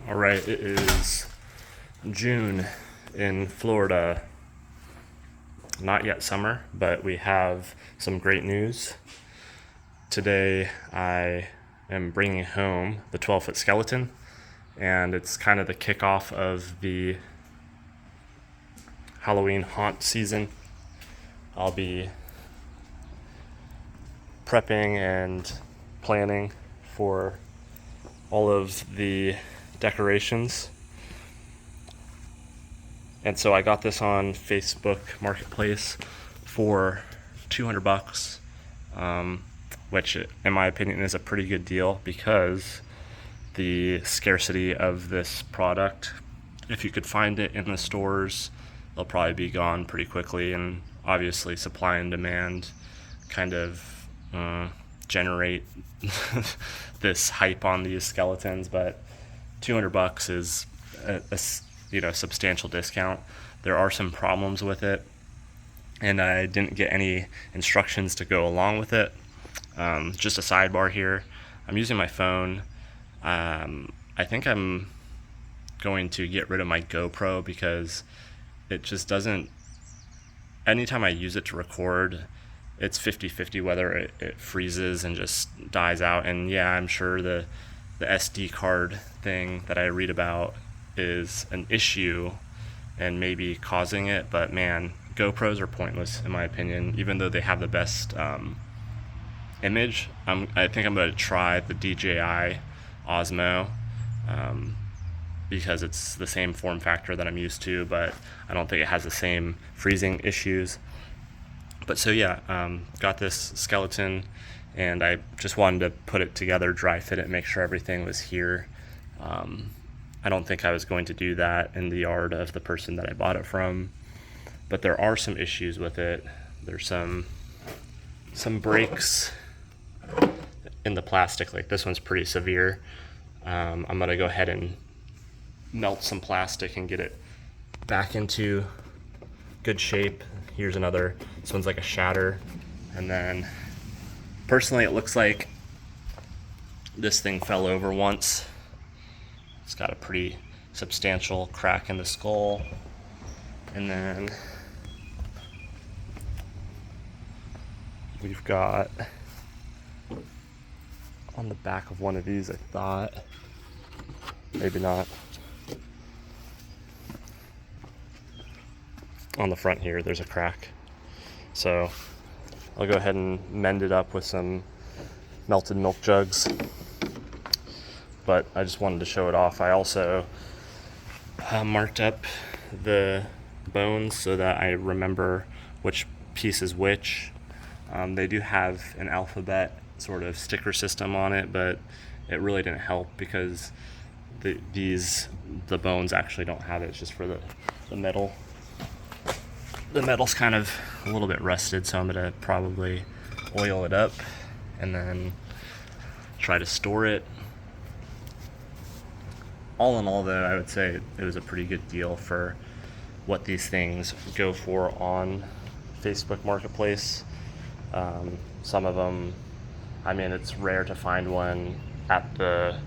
All right, it is June in Florida. Not yet summer, but we have some great news. Today I am bringing home the 12-foot skeleton, and it's kind of the kickoff of the Halloween haunt season. I'll be prepping and planning for all of the decorations. And so I got this on Facebook Marketplace for $200, which in my opinion is a pretty good deal because the scarcity of this product, if you could find it in the stores, they'll probably be gone pretty quickly, and obviously supply and demand kind of generate this hype on these skeletons. But $200 is a substantial discount. There are some problems with it, and I didn't get any instructions to go along with it. Just a sidebar here, I'm using my phone. I think I'm going to get rid of my GoPro because it just doesn't, anytime I use it to record, it's 50-50 whether it freezes and just dies out. And yeah, I'm sure the SD card thing that I read about is an issue and maybe causing it, but man, GoPros are pointless in my opinion, even though they have the best image. I think I'm going to try the DJI Osmo because it's the same form factor that I'm used to, but I don't think it has the same freezing issues. But so yeah, got this skeleton, and I just wanted to put it together, dry fit it, make sure everything was here. I don't think I was going to do that in the yard of the person that I bought it from, but there are some issues with it. There's some breaks in the plastic, like this one's pretty severe. I'm gonna go ahead and melt some plastic and get it back into good shape. Here's another, this one's like a shatter. And then personally it looks like this thing fell over once. It's got a pretty substantial crack in the skull. And then we've got on the back of one of these, I thought, maybe not. On the front here, there's a crack. So I'll go ahead and mend it up with some melted milk jugs. But I just wanted to show it off. I also marked up the bones so that I remember which piece is which. They do have an alphabet sort of sticker system on it, but it really didn't help because the bones actually don't have it. It's just for the metal. The metal's kind of a little bit rusted, so I'm gonna probably oil it up and then try to store it. All in all though, I would say it was a pretty good deal for what these things go for on Facebook Marketplace. Some of them, I mean, it's rare to find one at the,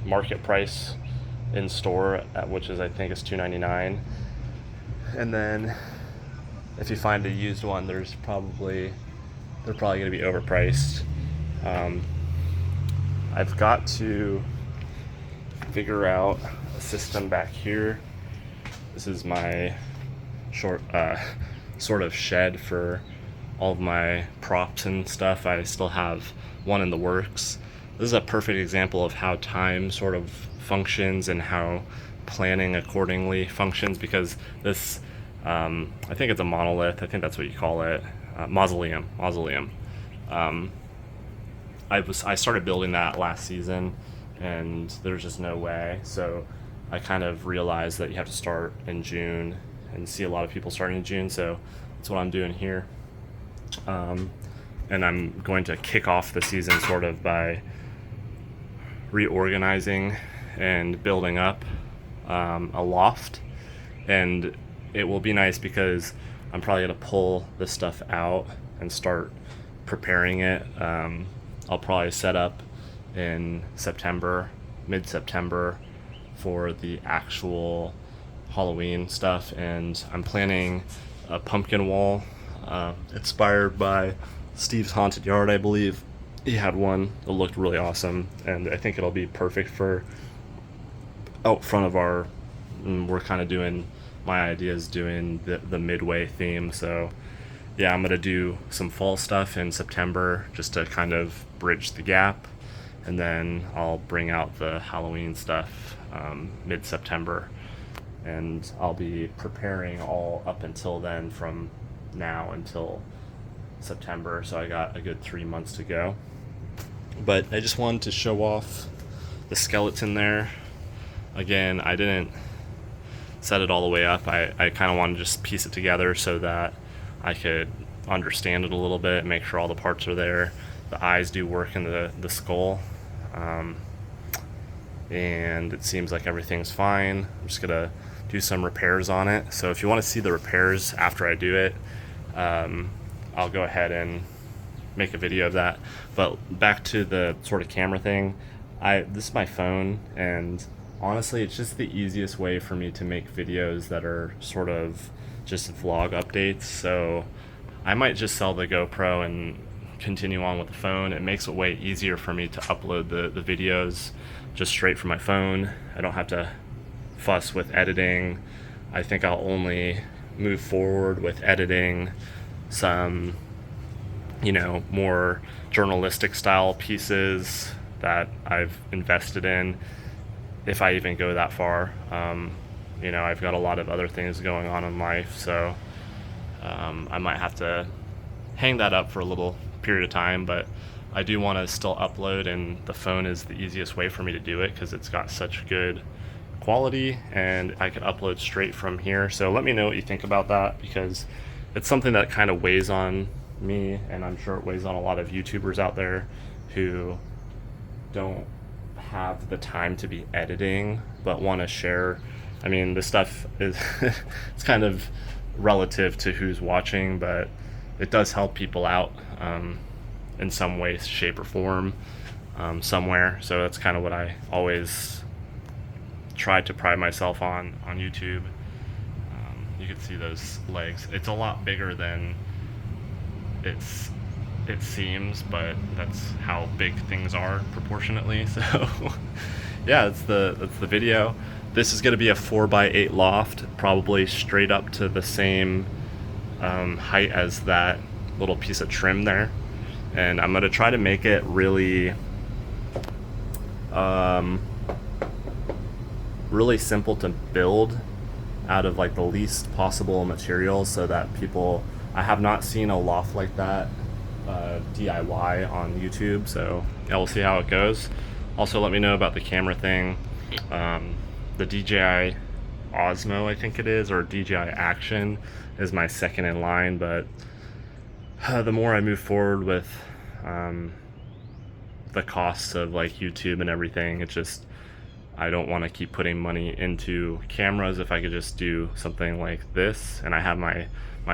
market price in store, which is, I think, is $2.99. And then if you find a used one, they're probably going to be overpriced. I've got to figure out a system back here. This is my sort of shed for all of my props and stuff. I still have one in the works. This is a perfect example of how time sort of functions and how planning accordingly functions, because this, I think it's a monolith. I think that's what you call it. Mausoleum. I started building that last season, and there's just no way. So I kind of realized that you have to start in June, and see a lot of people starting in June. So that's what I'm doing here. And I'm going to kick off the season sort of by reorganizing and building up a loft. And it will be nice because I'm probably going to pull this stuff out and start preparing it. I'll probably set up in September mid-September for the actual Halloween stuff, and I'm planning a pumpkin wall inspired by Steve's Haunted Yard, I believe. He had one that looked really awesome, and I think it'll be perfect for out front of our. We're kind of doing, my idea is doing the midway theme, so yeah, I'm gonna do some fall stuff in September just to kind of bridge the gap, and then I'll bring out the Halloween stuff mid-September, and I'll be preparing all up until then, from now until September, so I got a good 3 months to go. But I just wanted to show off the skeleton there. Again, I didn't set it all the way up. I kind of wanted to just piece it together so that I could understand it a little bit, make sure all the parts are there. The eyes do work in the skull, and it seems like everything's fine. I'm just gonna do some repairs on it. So if you want to see the repairs after I do it, I'll go ahead and make a video of that. But back to the sort of camera thing, this is my phone, and honestly it's just the easiest way for me to make videos that are sort of just vlog updates. So I might just sell the GoPro and continue on with the phone. It makes it way easier for me to upload the videos just straight from my phone. I don't have to fuss with editing. I think I'll only move forward with editing some, more journalistic style pieces that I've invested in, if I even go that far. I've got a lot of other things going on in life, so I might have to hang that up for a little period of time, but I do want to still upload, and the phone is the easiest way for me to do it because it's got such good quality, and I could upload straight from here. So let me know what you think about that, because it's something that kind of weighs on me, and I'm sure it weighs on a lot of YouTubers out there who don't have the time to be editing but want to share. I mean, this stuff is it's kind of relative to who's watching, but it does help people out in some way, shape, or form somewhere. So that's kind of what I always tried to pride myself on YouTube. You can see those legs. It's a lot bigger than it seems, but that's how big things are proportionately. So yeah, that's the video. This is going to be a 4x8 loft, probably straight up to the same height as that little piece of trim there, and I'm going to try to make it really really simple to build out of like the least possible materials, so that I have not seen a loft like that DIY on YouTube, so yeah, we'll see how it goes. Also, let me know about the camera thing. The DJI Osmo, I think it is, or DJI Action is my second in line, but the more I move forward with the costs of like YouTube and everything, it's just, I don't want to keep putting money into cameras if I could just do something like this, and I have my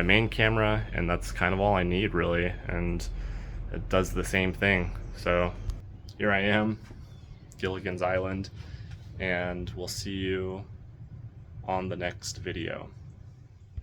main camera, and that's kind of all I need really, and it does the same thing. So here I am, Gilligan's Island, and we'll see you on the next video.